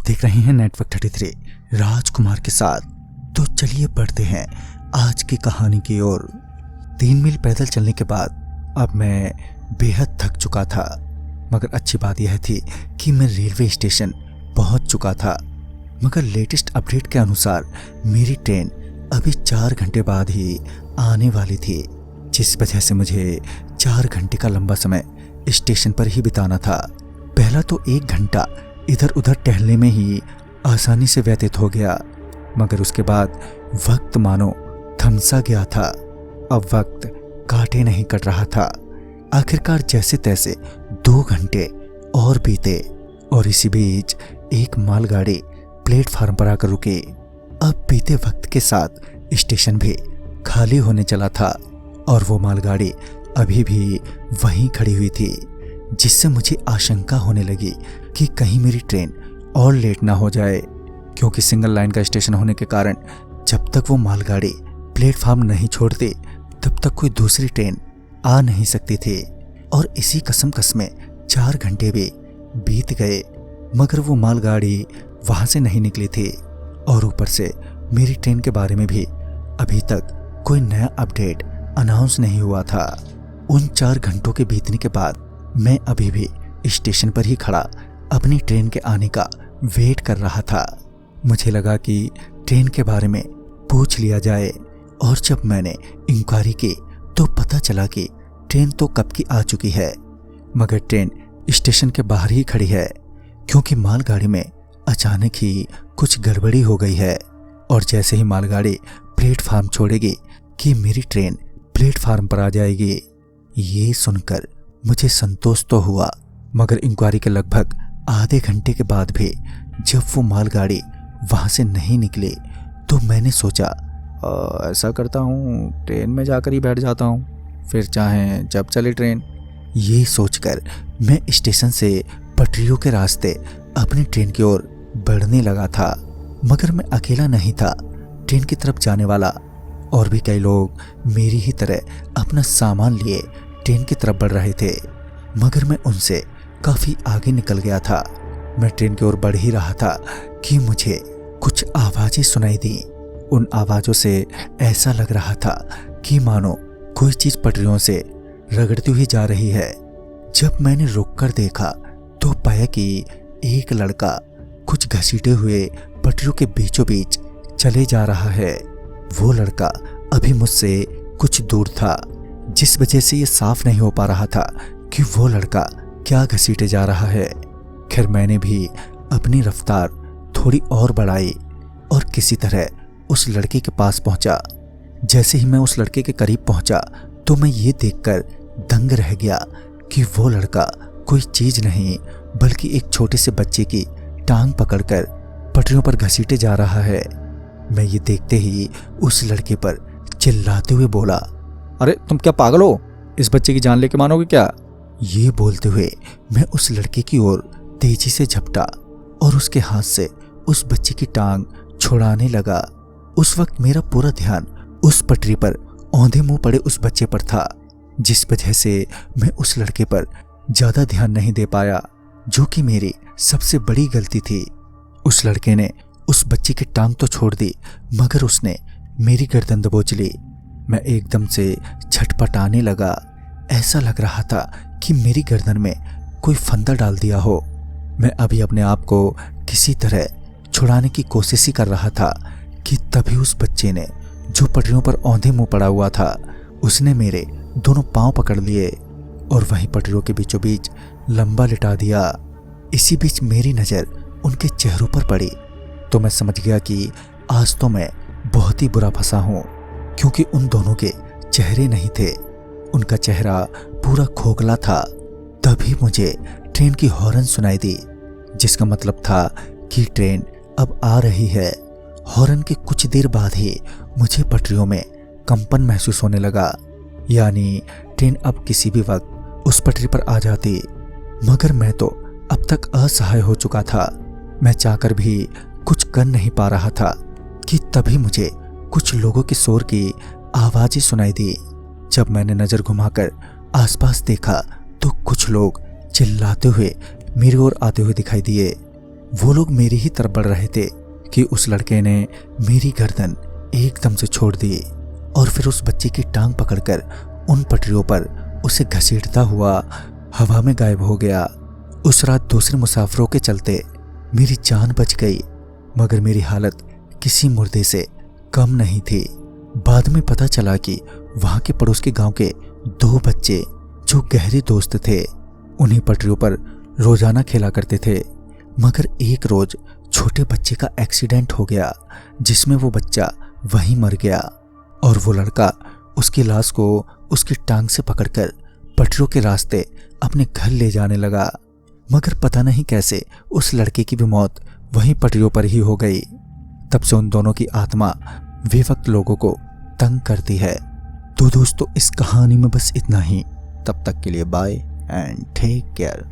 देख रहे हैं नेटवर्क 33 राजकुमार के साथ। तो चलिए बढ़ते हैं आज की कहानी की ओर। 3 मील पैदल चलने के बाद अब मैं बेहद थक चुका था, मगर अच्छी बात यह थी कि मैं रेलवे स्टेशन पहुंच चुका था। मगर लेटेस्ट अपडेट के अनुसार मेरी ट्रेन अभी 4 घंटे बाद ही आने वाली थी, जिस वजह से मुझे 4 घंटे का लंबा समय स्टेशन पर ही बिताना था। पहला तो 1 घंटा इधर उधर टहलने में ही आसानी से व्यतीत हो गया, मगर उसके बाद वक्त मानो थमसा गया था। अब वक्त काटे नहीं कट रहा था। आखिरकार जैसे तैसे 2 घंटे और बीते और इसी बीच एक मालगाड़ी प्लेटफार्म पर आकर रुकी। अब बीते वक्त के साथ स्टेशन भी खाली होने चला था और वो मालगाड़ी अभी भी वहीं खड़ी हुई थी, जिससे मुझे आशंका होने लगी कि कहीं मेरी ट्रेन और लेट ना हो जाए, क्योंकि सिंगल लाइन का स्टेशन होने के कारण जब तक वो मालगाड़ी प्लेटफार्म नहीं छोड़ती तब तक कोई दूसरी ट्रेन आ नहीं सकती थी। और इसी कसम में 4 घंटे भी बीत गए, मगर वो मालगाड़ी वहां से नहीं निकली थी। और ऊपर से मेरी ट्रेन के बारे में भी अभी तक कोई नया अपडेट अनाउंस नहीं हुआ था। उन 4 घंटों के बीतने के बाद मैं अभी भी स्टेशन पर ही खड़ा अपनी ट्रेन के आने का वेट कर रहा था। मुझे लगा कि ट्रेन के बारे में पूछ लिया जाए, और जब मैंने इंक्वायरी की तो पता चला कि ट्रेन तो कब की आ चुकी है, मगर ट्रेन स्टेशन के बाहर ही खड़ी है, क्योंकि मालगाड़ी में अचानक ही कुछ गड़बड़ी हो गई है। और जैसे ही मालगाड़ी प्लेटफार्म छोड़ेगी कि मेरी ट्रेन प्लेटफार्म पर आ जाएगी। ये सुनकर मुझे संतोष तो हुआ, मगर इंक्वायरी के लगभग आधे घंटे के बाद भी जब वो मालगाड़ी वहां से नहीं निकली तो मैंने सोचा ऐसा करता हूँ ट्रेन में जाकर ही बैठ जाता हूँ, फिर चाहे जब चले ट्रेन। ये सोचकर मैं स्टेशन से पटरियों के रास्ते अपनी ट्रेन की ओर बढ़ने लगा था, मगर मैं अकेला नहीं था। ट्रेन की तरफ जाने वाला और भी कई लोग मेरी ही तरह अपना सामान लिए ट्रेन की तरफ बढ़ रहे थे, मगर मैं उनसे काफी आगे निकल गया था। मैं ट्रेन की ओर बढ़ ही रहा था कि मुझे कुछ आवाजें सुनाई दी। उन आवाजों से ऐसा लग रहा था कि मानो कोई चीज पटरियों से रगड़ती हुई जा रही है। जब मैंने रुककर देखा तो पाया कि एक लड़का कुछ घसीटे हुए पटरियों के बीचों बीच चले जा रहा है। वो लड़का अभी मुझसे कुछ दूर था, जिस वजह से ये साफ नहीं हो पा रहा था कि वो लड़का क्या घसीटे जा रहा है। खैर मैंने भी अपनी रफ्तार थोड़ी और बढ़ाई और किसी तरह उस लड़के के पास पहुंचा। जैसे ही मैं उस लड़के के करीब पहुंचा तो मैं ये देखकर दंग रह गया कि वो लड़का कोई चीज नहीं बल्कि एक छोटे से बच्चे की टांग पकड़कर पटरियों पर घसीटे जा रहा है। मैं ये देखते ही उस लड़के पर चिल्लाते हुए बोला, अरे तुम क्या पागल हो? इस बच्चे की जान लेके मानोगे क्या? ये बोलते हुए मैं उस लड़के की ओर तेजी से झपटा और उसके हाथ से उस बच्चे की टांग छुड़ाने लगा। उस वक्त मेरा पूरा ध्यान उस पटरी पर औंधे मुंह पड़े उस बच्चे पर था, जिस वजह से मैं उस लड़के पर ज्यादा ध्यान नहीं दे पाया, जो कि मेरी सबसे बड़ी गलती थी। उस लड़के ने उस बच्चे की टांग तो छोड़ दी, मगर उसने मेरी गर्दन दबोच ली। मैं एकदम से छटपटाने लगा। ऐसा लग रहा था कि मेरी गर्दन में कोई फंदा डाल दिया हो। मैं अभी अपने आप को किसी तरह छुड़ाने की कोशिश ही कर रहा था कि तभी उस बच्चे ने, जो पटरियों पर औंधे मुंह पड़ा हुआ था, उसने मेरे दोनों पांव पकड़ लिए और वहीं पटरियों के बीचों बीच लंबा लिटा दिया। इसी बीच मेरी नज़र उनके चेहरों पर पड़ी तो मैं समझ गया कि आज तो मैं बहुत ही बुरा फंसा हूँ, क्योंकि उन दोनों के चेहरे नहीं थे, उनका चेहरा पूरा खोखला था। तभी मुझे ट्रेन की हॉर्न सुनाई दी, जिसका मतलब था कि ट्रेन अब आ रही है। हॉर्न के कुछ देर बाद ही मुझे पटरियों में कंपन महसूस होने लगा, यानी ट्रेन अब किसी भी वक्त उस पटरी पर आ जाती। मगर मैं तो अब तक असहाय हो चुका था। मैं चाहकर भी कुछ कर नहीं पा रहा था कि तभी मुझे कुछ लोगों के शोर की आवाजें सुनाई दी। जब मैंने नजर घुमाकर आसपास देखा तो कुछ लोग चिल्लाते हुए मेरी ओर आते हुए दिखाई दिए। वो लोग मेरी ही तरफ बढ़ रहे थे कि उस लड़के ने मेरी गर्दन एकदम से छोड़ दी और फिर उस बच्चे की टांग पकड़कर उन पटरियों पर उसे घसीटता हुआ हवा में गायब हो गया। उस रात दूसरे मुसाफिरों के चलते मेरी जान बच गई, मगर मेरी हालत किसी मुर्दे से कम नहीं थी। बाद में पता चला कि वहां के पड़ोस के गांव के 2 बच्चे जो गहरे दोस्त थे उन्हीं पटरियों पर रोजाना खेला करते थे, मगर एक रोज छोटे बच्चे का एक्सीडेंट हो गया जिसमें वो बच्चा वहीं मर गया और वो लड़का उसकी लाश को उसकी टांग से पकड़कर पटरियों के रास्ते अपने घर ले जाने लगा। मगर पता नहीं कैसे उस लड़के की भी मौत वहीं पटरियों पर ही हो गई। तब से उन दोनों की आत्मा बेवक्त लोगों को तंग करती है। तो दोस्तों, इस कहानी में बस इतना ही। तब तक के लिए बाय एंड टेक केयर।